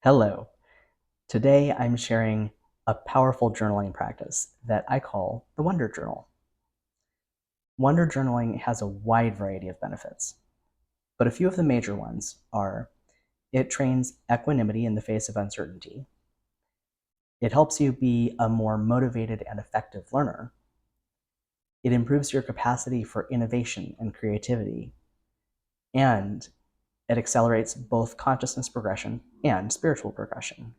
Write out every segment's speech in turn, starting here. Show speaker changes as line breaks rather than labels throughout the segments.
Hello. Today I'm sharing a powerful journaling practice that I call the Wonder Journal. Wonder journaling has a wide variety of benefits, but a few of the major ones are it trains equanimity in the face of uncertainty. It helps you be a more motivated and effective learner. It improves your capacity for innovation and creativity, and it accelerates both consciousness progression and spiritual progression.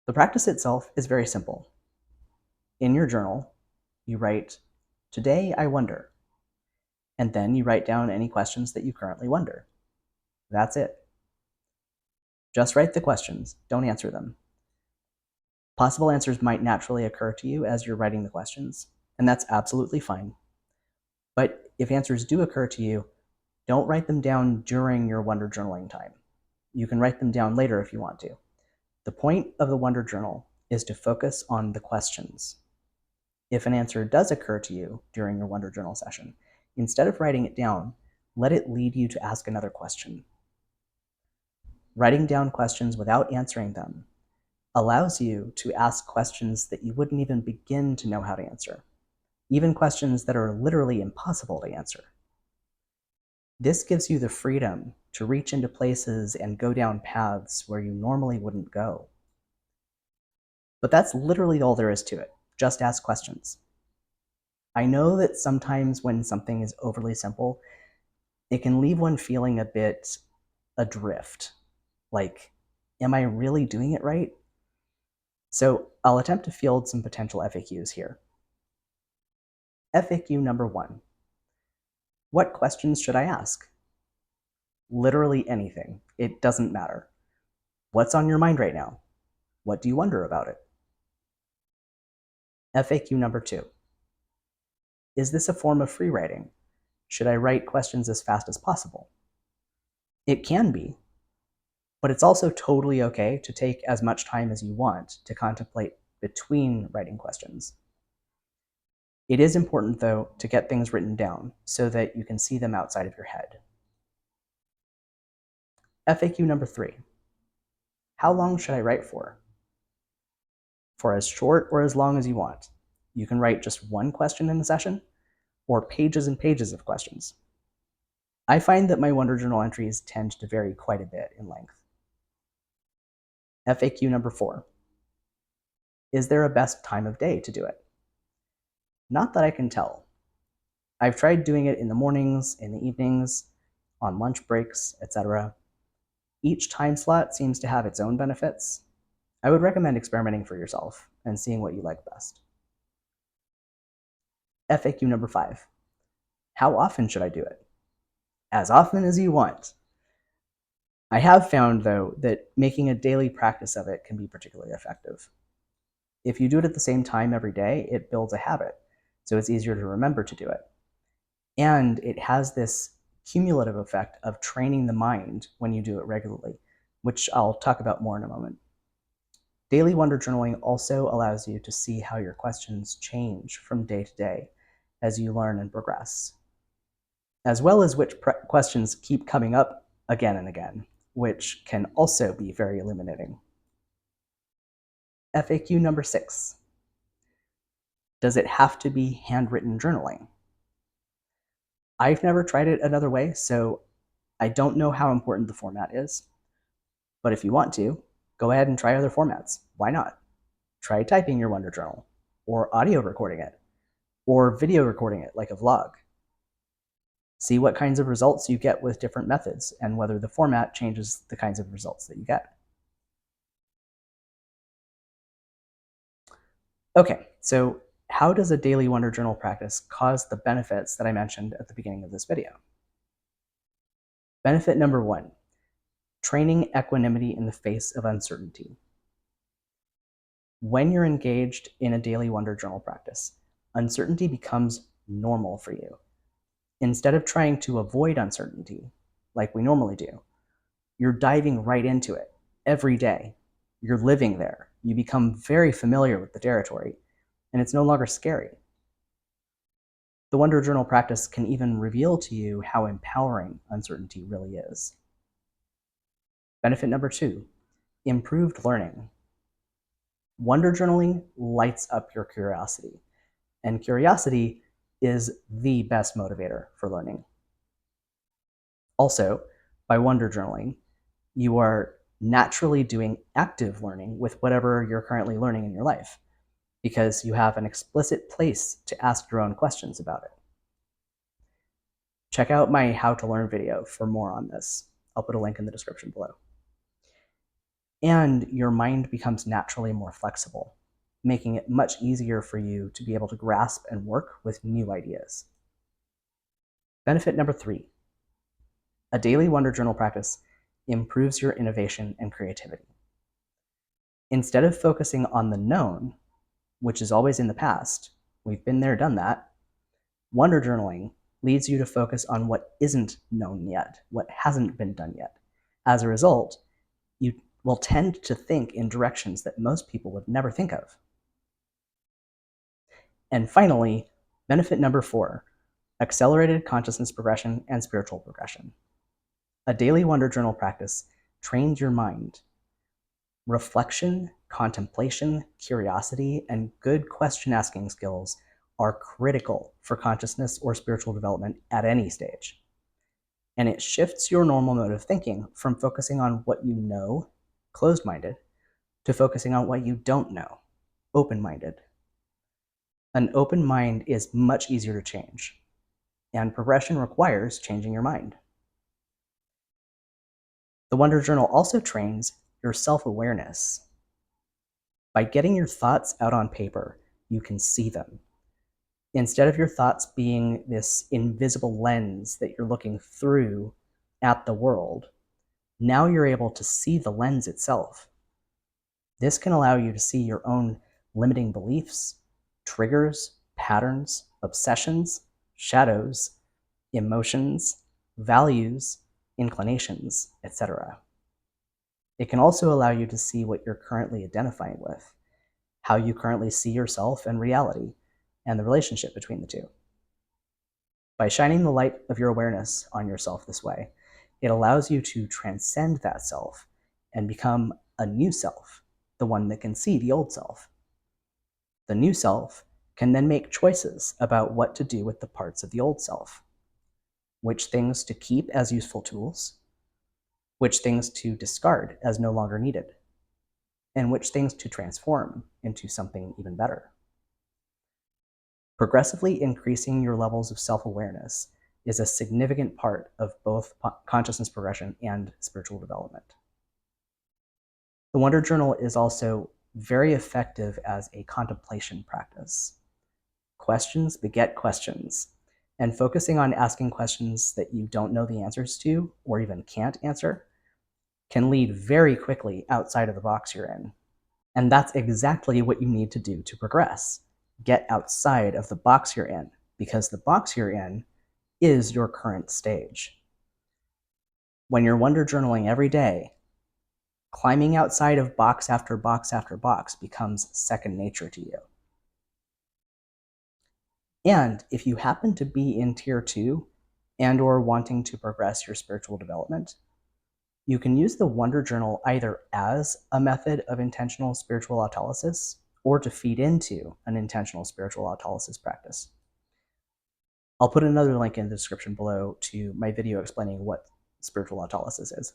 The practice itself is very simple. In your journal, you write, "Today I wonder," and then you write down any questions that you currently wonder. That's it. Just write the questions, don't answer them. Possible answers might naturally occur to you as you're writing the questions, and that's absolutely fine. But if answers do occur to you, don't write them down during your Wonder journaling time. You can write them down later if you want to. The point of the Wonder Journal is to focus on the questions. If an answer does occur to you during your Wonder Journal session, instead of writing it down, let it lead you to ask another question. Writing down questions without answering them allows you to ask questions that you wouldn't even begin to know how to answer, even questions that are literally impossible to answer. This gives you the freedom to reach into places and go down paths where you normally wouldn't go. But that's literally all there is to it. Just ask questions. I know that sometimes when something is overly simple, it can leave one feeling a bit adrift. Like, am I really doing it right? So I'll attempt to field some potential FAQs here. FAQ number 1. What questions should I ask? Literally anything. It doesn't matter. What's on your mind right now? What do you wonder about it? FAQ number 2. Is this a form of free writing? Should I write questions as fast as possible? It can be, but it's also totally okay to take as much time as you want to contemplate between writing questions. It is important, though, to get things written down so that you can see them outside of your head. FAQ number 3. How long should I write for? For as short or as long as you want. You can write just one question in a session, or pages and pages of questions. I find that my Wonder Journal entries tend to vary quite a bit in length. FAQ number 4. Is there a best time of day to do it? Not that I can tell. I've tried doing it in the mornings, in the evenings, on lunch breaks, etc. Each time slot seems to have its own benefits. I would recommend experimenting for yourself and seeing what you like best. FAQ number 5. How often should I do it? As often as you want. I have found, though, that making a daily practice of it can be particularly effective. If you do it at the same time every day, it builds a habit, so it's easier to remember to do it. And it has this cumulative effect of training the mind when you do it regularly, which I'll talk about more in a moment. Daily Wonder Journaling also allows you to see how your questions change from day to day as you learn and progress, as well as which questions keep coming up again and again, which can also be very illuminating. FAQ number 6. Does it have to be handwritten journaling? I've never tried it another way, so I don't know how important the format is. But if you want to, go ahead and try other formats. Why not? Try typing your Wonder Journal, or audio recording it, or video recording it like a vlog. See what kinds of results you get with different methods, and whether the format changes the kinds of results that you get. Okay, so how does a daily Wonder Journal practice cause the benefits that I mentioned at the beginning of this video? Benefit number 1, training equanimity in the face of uncertainty. When you're engaged in a daily Wonder Journal practice, uncertainty becomes normal for you. Instead of trying to avoid uncertainty, like we normally do, you're diving right into it every day. You're living there. You become very familiar with the territory, and it's no longer scary. The Wonder Journal practice can even reveal to you how empowering uncertainty really is. Benefit number 2, Improved learning. Wonder journaling lights up your curiosity, and curiosity is the best motivator for learning. Also, by wonder journaling, you are naturally doing active learning with whatever you're currently learning in your life, because you have an explicit place to ask your own questions about it. Check out my How to Learn video for more on this. I'll put a link in the description below. And your mind becomes naturally more flexible, making it much easier for you to be able to grasp and work with new ideas. Benefit number 3, a daily wonder journal practice improves your innovation and creativity. Instead of focusing on the known, which is always in the past, we've been there, done that, wonder journaling leads you to focus on what isn't known yet, what hasn't been done yet. As a result, you will tend to think in directions that most people would never think of. And finally, benefit number 4, accelerated consciousness progression and spiritual progression. A daily wonder journal practice trains your mind. Reflection, contemplation, curiosity, and good question asking skills are critical for consciousness or spiritual development at any stage. And it shifts your normal mode of thinking from focusing on what you know, closed-minded, to focusing on what you don't know, open-minded. An open mind is much easier to change, and progression requires changing your mind. The Wonder Journal also trains your self-awareness. By getting your thoughts out on paper, you can see them. Instead of your thoughts being this invisible lens that you're looking through at the world, now you're able to see the lens itself. This can allow you to see your own limiting beliefs, triggers, patterns, obsessions, shadows, emotions, values, inclinations, etc. It can also allow you to see what you're currently identifying with, how you currently see yourself and reality, and the relationship between the two. By shining the light of your awareness on yourself this way, it allows you to transcend that self and become a new self, the one that can see the old self. The new self can then make choices about what to do with the parts of the old self, which things to keep as useful tools, which things to discard as no longer needed, and which things to transform into something even better. Progressively increasing your levels of self-awareness is a significant part of both consciousness progression and spiritual development. The Wonder Journal is also very effective as a contemplation practice. Questions beget questions, and focusing on asking questions that you don't know the answers to or even can't answer can lead very quickly outside of the box you're in. And that's exactly what you need to do to progress. Get outside of the box you're in, because the box you're in is your current stage. When you're wonder journaling every day, climbing outside of box after box after box becomes second nature to you. And if you happen to be in tier 2 and or wanting to progress your spiritual development, you can use the Wonder Journal either as a method of intentional spiritual autolysis or to feed into an intentional spiritual autolysis practice. I'll put another link in the description below to my video explaining what spiritual autolysis is.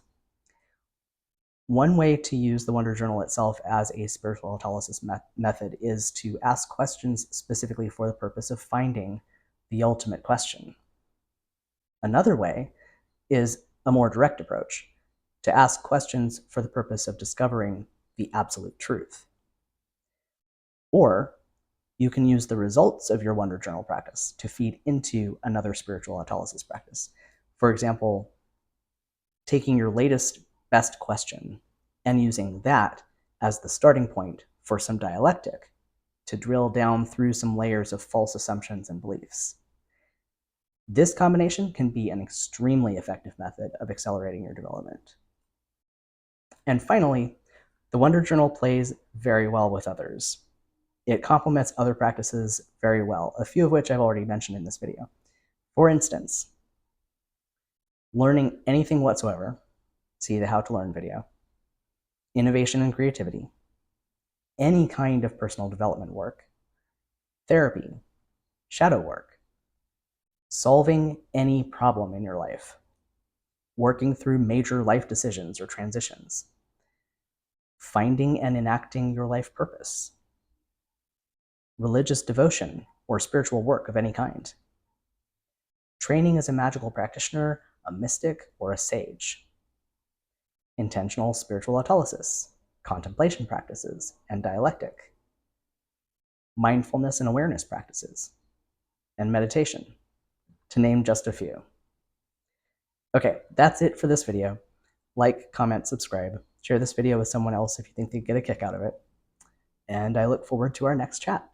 One way to use the Wonder Journal itself as a spiritual autolysis method is to ask questions specifically for the purpose of finding the ultimate question. Another way is a more direct approach, to ask questions for the purpose of discovering the absolute truth. Or you can use the results of your Wonder Journal practice to feed into another spiritual autolysis practice. For example, taking your latest best question and using that as the starting point for some dialectic to drill down through some layers of false assumptions and beliefs. This combination can be an extremely effective method of accelerating your development. And finally, the Wonder Journal plays very well with others. It complements other practices very well, a few of which I've already mentioned in this video. For instance, learning anything whatsoever, see the How to Learn video, innovation and creativity, any kind of personal development work, therapy, shadow work, solving any problem in your life, working through major life decisions or transitions, finding and enacting your life purpose, religious devotion or spiritual work of any kind, training as a magical practitioner, a mystic, or a sage, intentional spiritual autolysis, contemplation practices, and dialectic, mindfulness and awareness practices, and meditation, to name just a few. Okay, that's it for this video. Like, comment, subscribe, share this video with someone else if you think they'd get a kick out of it, and I look forward to our next chat.